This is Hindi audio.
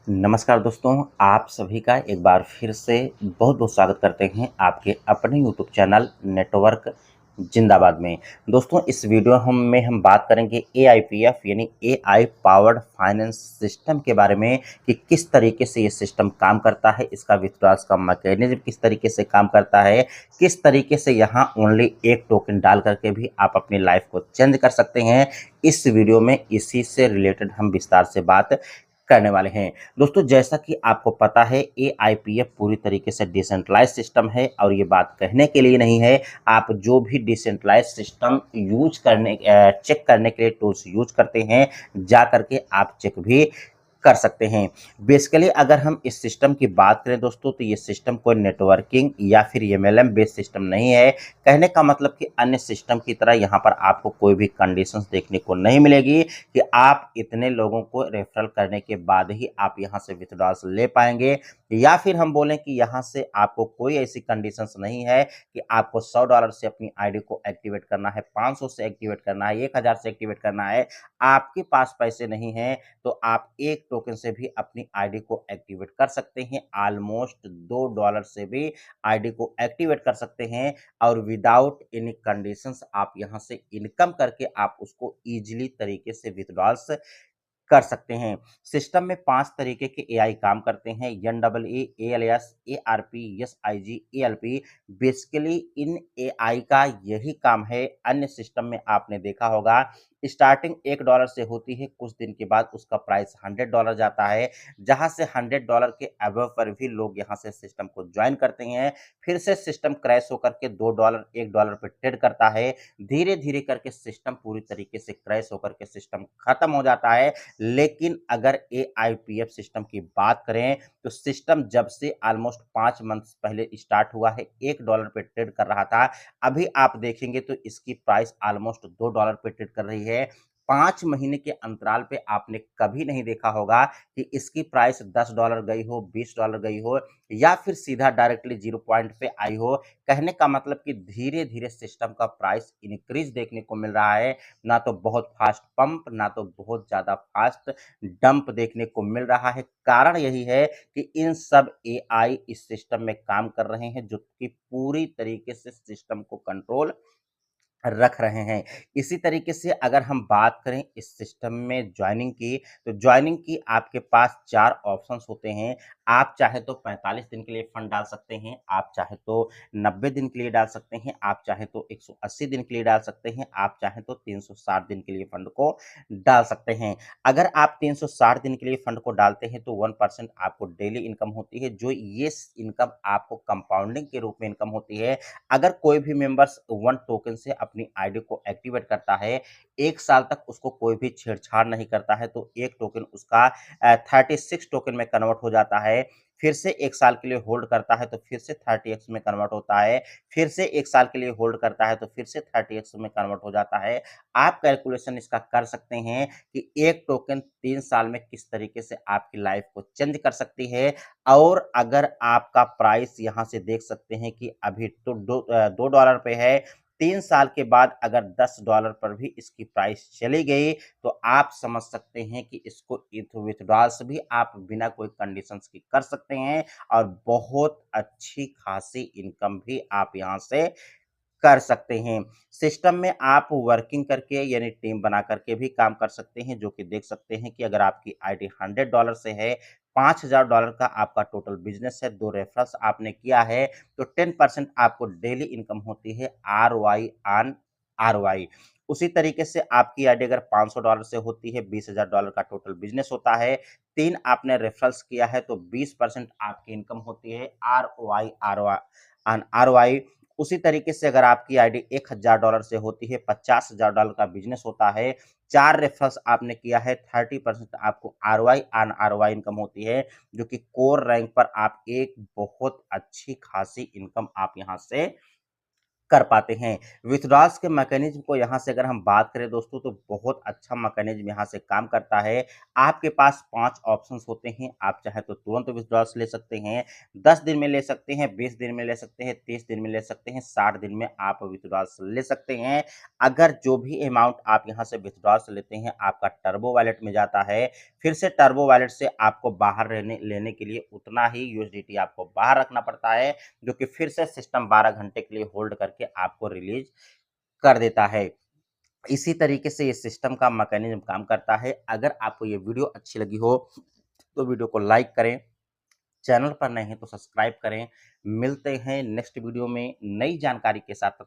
नमस्कार दोस्तों, आप सभी का एक बार फिर से बहुत-बहुत स्वागत करते हैं आपके अपने यूट्यूब चैनल नेटवर्क जिंदाबाद में। दोस्तों, इस वीडियो हम बात करेंगे एआईपीएफ यानी एआई पावर्ड फाइनेंस सिस्टम के बारे में कि किस तरीके से ये सिस्टम काम करता है, इसका विश्वास का मैकेनिज़्म किस तरीके से काम करता है, किस तरीके से यहाँ ओनली एक टोकन डाल करके भी आप अपनी लाइफ को चेंज कर सकते हैं। इस वीडियो में इसी से रिलेटेड हम विस्तार से बात करने वाले हैं। दोस्तों, जैसा कि आपको पता है एआईपीएफ पूरी तरीके से डिसेंट्रलाइज्ड सिस्टम है और ये बात कहने के लिए नहीं है। आप जो भी डिसेंट्रलाइज्ड सिस्टम चेक करने के लिए टूल्स यूज करते हैं, जा करके आप चेक भी कर सकते हैं। बेसिकली अगर हम इस सिस्टम की बात करें दोस्तों, तो ये सिस्टम कोई नेटवर्किंग या फिर एमएलएम बेस्ड सिस्टम नहीं है। कहने का मतलब कि अन्य सिस्टम की तरह यहाँ पर आपको कोई भी कंडीशंस देखने को नहीं मिलेगी कि आप इतने लोगों को रेफरल करने के बाद ही आप यहाँ से विथड्रॉल्स ले पाएंगे, या फिर हम बोलें कि यहाँ से आपको कोई ऐसी कंडीशंस नहीं है कि आपको $100 से अपनी आईडी को एक्टिवेट करना है, 500 से एक्टिवेट करना है, 1000 से एक्टिवेट करना है। आपके पास पैसे नहीं हैं तो आप एक टोकन से भी अपनी आईडी को एक्टिवेट कर सकते हैं। ऑलमोस्ट $2 से भी आईडी को एक्टिवेट कर सकते हैं और विदाउट एनी कंडीशंस आप यहाँ से इनकम करके आप उसको ईजिली तरीके से विथड्रॉल्स कर सकते हैं। सिस्टम में 5 तरीके के एआई काम करते हैं, NWA, ALS, ARP, SIG, ALP. Basically इन एआई का यही काम है। अन्य सिस्टम में आपने देखा होगा स्टार्टिंग $1 से होती है, कुछ दिन के बाद उसका प्राइस $100 जाता है, जहां से $100 के अबव पर भी लोग यहां से सिस्टम को ज्वाइन करते हैं। फिर से सिस्टम क्रैश होकर के $2, $1 पे ट्रेड करता है। धीरे-धीरे करके सिस्टम पूरी तरीके से क्रैश होकर के सिस्टम खत्म हो जाता है। लेकिन अगर एआईपीएफ सिस्टम की बात करें तो सिस्टम जब से ऑलमोस्ट 5 मंथ्स पहले स्टार्ट हुआ है, $1 पे ट्रेड कर रहा था। अभी आप देखेंगे तो इसकी प्राइस ऑलमोस्ट $2 पे ट्रेड कर रही है। 5 महीने के अंतराल पे आपने कभी नहीं देखा होगा कि इसकी प्राइस $10 गई हो, $20 गई हो, या फिर सीधा डायरेक्टली 0 पॉइंट पे आई हो। कहने का मतलब कि धीरे-धीरे सिस्टम का प्राइस इंक्रीज देखने को मिल रहा है। ना तो बहुत फास्ट पंप, ना तो बहुत ज़्यादा फास्ट डंप देखने को मिल रहा है। कारण यही है कि इन सब एआई इस सिस्टम में काम कर रहे हैं, जो कि पूरी तरीके से सिस्टम को कंट्रोल रख रहे हैं। इसी तरीके से अगर हम बात करें इस सिस्टम में जॉइनिंग की, तो जॉइनिंग की आपके पास 4 ऑप्शंस होते हैं। आप चाहे तो 45 दिन के लिए फंड डाल सकते हैं, आप चाहे तो 90 दिन के लिए डाल सकते हैं, आप चाहे तो 180 दिन के लिए डाल सकते हैं, आप चाहे तो 360 दिन के लिए फंड को डाल सकते हैं। अगर आप 360 दिन के लिए फंड को डालते हैं तो 1% आपको डेली इनकम होती है, जो ये इनकम आपको कंपाउंडिंग के रूप में इनकम होती है। अगर कोई भी मेंबर्स 1 टोकन से अपनी आईडी को एक्टिवेट करता है, 1 साल तक उसको कोई भी छेड़छाड़ नहीं करता है, तो 1 टोकन उसका 36 टोकन में कन्वर्ट हो जाता है। फिर से 1 साल के लिए होल्ड करता है तो फिर से 30x में कन्वर्ट होता है। फिर से 1 साल के लिए होल्ड करता है तो फिर से 30x में कन्वर्ट हो जाता है। आप कैलकुलेशन इसका कर सकते हैं कि 1 टोकन 3 साल में किस तरीके से आपकी लाइफ को चेंज कर सकती है। और अगर आपका प्राइस यहाँ से देख सकते हैं कि अभी तो $2 पे है, 3 साल के बाद अगर $10 पर भी इसकी प्राइस चली गई, तो आप समझ सकते हैं कि इसको विथड्रॉल्स भी आप बिना कोई कंडीशंस के कर सकते हैं और बहुत अच्छी खासी इनकम भी आप यहाँ से कर सकते हैं। सिस्टम में आप वर्किंग करके यानी टीम बना करके भी काम कर सकते हैं, जो कि देख सकते हैं कि अगर आपकी आईडी $100 से है, $5000 का आपका टोटल बिज़नेस है, 2 रेफरल्स आपने किया है, तो 10% आपको डेली इनकम होती है आरओआई ऑन आरओआई। उसी तरीके से आपकी आईडी अगर $500 से होती है, $20000 का टोटल बिज़नेस होता है, 3 आपने रेफरल्स किया है, तो 20% आपकी इनकम होती है आरओआई आरओआई ऑन आरओआई। उसी तरीके से अगर आपकी आईडी $1000 से होती है, $50,000 का बिज़नेस होता है, 4 रेफरल्स आपने किया है, 30% आपको आरओआई ऑन आरओआई इनकम होती है, जो कि कोर रैंक पर आप एक बहुत अच्छी खासी इनकम आप यहाँ से कर पाते हैं। विथड्रॉल्स के मैकेनिज्म को यहाँ से अगर हम बात करें दोस्तों, तो बहुत अच्छा मैकेनिज्म यहाँ से काम करता है। आपके पास 5 ऑप्शंस होते हैं, आप चाहे तो तुरंत विथड्रॉल्स ले सकते हैं, 10 दिन में ले सकते हैं, 20 दिन में ले सकते हैं, 30 दिन में ले सकते हैं, 60 दिन में आप विथड्रॉल्स ले सकते हैं। अगर जो भी अमाउंट आप यहाँ से विथड्रॉल्स लेते हैं, आपका टर्बो वॉलेट में जाता है, फिर से टर्बो वॉलेट से आपको बाहर लेने के लिए उतना ही यूएसडीटी आपको बाहर रखना पड़ता है, जो कि फिर से सिस्टम 12 घंटे के लिए होल्ड करके आपको रिलीज कर देता है। इसी तरीके से ये सिस्टम का मैकेनिज्म काम करता है। अगर आपको ये वीडियो अच्छी लगी हो तो वीडियो को लाइक करें, चैनल पर नए हैं तो सब्सक्राइब करें। मिलते हैं नेक्स्ट वीडियो में नई जानकारी के साथ।